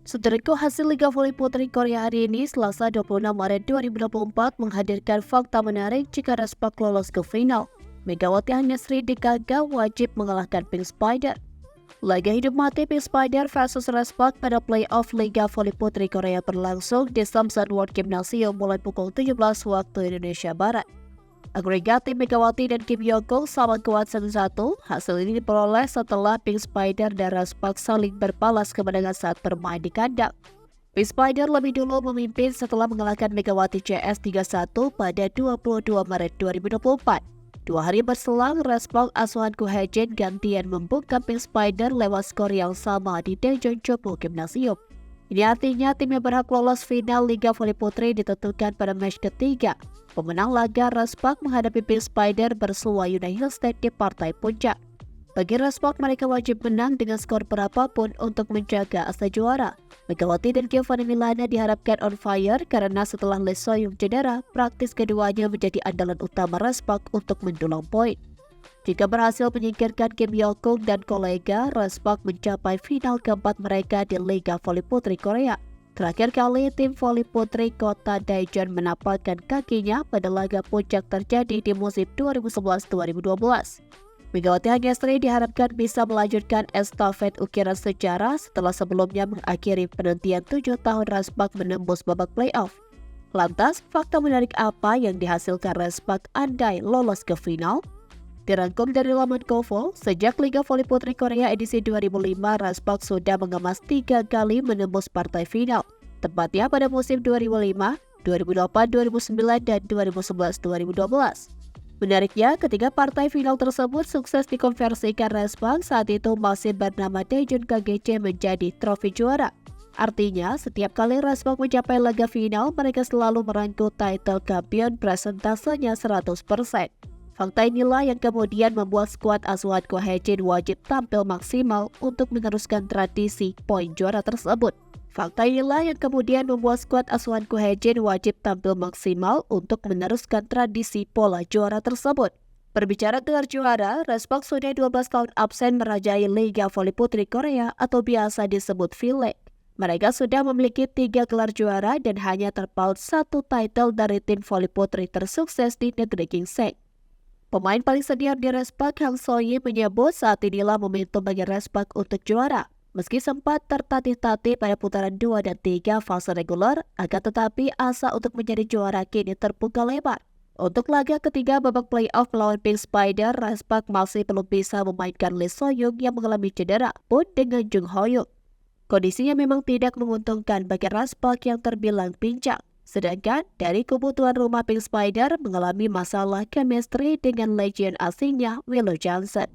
Saudaraku, hasil Liga Voli Putri Korea hari ini, Selasa 26 Maret 2024, menghadirkan fakta menarik jika Raspak lolos ke final. Megawati Hanyasri Dikaga wajib mengalahkan Pink Spider. Laga hidup mati Pink Spider versus Raspak pada playoff Liga Voli Putri Korea berlangsung di Samsung World Gymnasium mulai pukul 17 waktu Indonesia Barat. Agregat tim Megawati dan Kim Yong-guk sama kuat 1-1. Hasil ini diperoleh setelah Pink Spider dan Raspak saling berbalas kemenangan saat bermain di kandang. Pink Spider lebih dulu memimpin setelah mengalahkan Megawati CS 3-1 pada 22 Maret 2024. 2 hari berselang, Raspak asuhan Ko Hae-jin gantian membungkam Pink Spider lewat skor yang sama di Daejeon Chopo Gymnasium. Ini artinya tim yang berhak lolos final Liga Voli Putri ditentukan pada match ketiga. Pemenang laga Raspak menghadapi Pink Spider bersua United State di partai puncak. Bagi Raspak, mereka wajib menang dengan skor berapapun untuk menjaga asa juara. Megawati dan Giovanni Milana diharapkan on fire karena setelah Lee So-young cedera, praktis keduanya menjadi andalan utama Raspak untuk mendulang poin. Jika berhasil menyingkirkan Kim Yong-guk dan kolega, Raspak mencapai final keempat mereka di Liga Voli Putri Korea. Terakhir kali tim voli putri kota Daejeon menapakkan kakinya pada laga puncak terjadi di musim 2011-2012. Megawati Hanyasri diharapkan bisa melanjutkan estafet ukiran sejarah setelah sebelumnya mengakhiri penantian 7 tahun Raspak menembus babak playoff. Lantas, fakta menarik apa yang dihasilkan Raspak andai lolos ke final? Dirangkum dari laman Kovo, sejak Liga Voli Putri Korea edisi 2005, Raspak sudah mengemas 3 kali menembus partai final, tepatnya pada musim 2005, 2008, 2009, dan 2011-2012. Menariknya, ketiga partai final tersebut sukses dikonversikan Raspak saat itu masih bernama Daejeon KGC menjadi trofi juara. Artinya, setiap kali Raspak mencapai laga final, mereka selalu merangkul title champion presentasenya 100%. Fakta inilah yang kemudian membuat skuad asuhan Ko Hae-jin wajib tampil maksimal untuk meneruskan tradisi poin juara tersebut. Raspak Berbicara gelar juara, Raspak sudah 12 tahun absen merajai Liga Voli Putri Korea atau biasa disebut V-League. Mereka sudah memiliki 3 gelar juara dan hanya terpaut 1 title dari tim voli putri tersukses di negeri Ginseng. Pemain paling senior di Raspak, Hang So-yi, menyebut saat inilah momentum bagi Raspak untuk juara. Meski sempat tertatih-tatih pada putaran 2 dan 3 fase reguler, akan tetapi asa untuk menjadi juara kini terbuka lebar. Untuk laga ketiga babak playoff melawan Pink Spider, Raspak masih belum bisa memainkan Lee So-young yang mengalami cedera pun dengan Jung Ho-young. Kondisinya memang tidak menguntungkan bagi Raspak yang terbilang pincang. Sedangkan dari kubu tuan rumah Pink Spider mengalami masalah chemistry dengan legend asingnya Willow Johnson.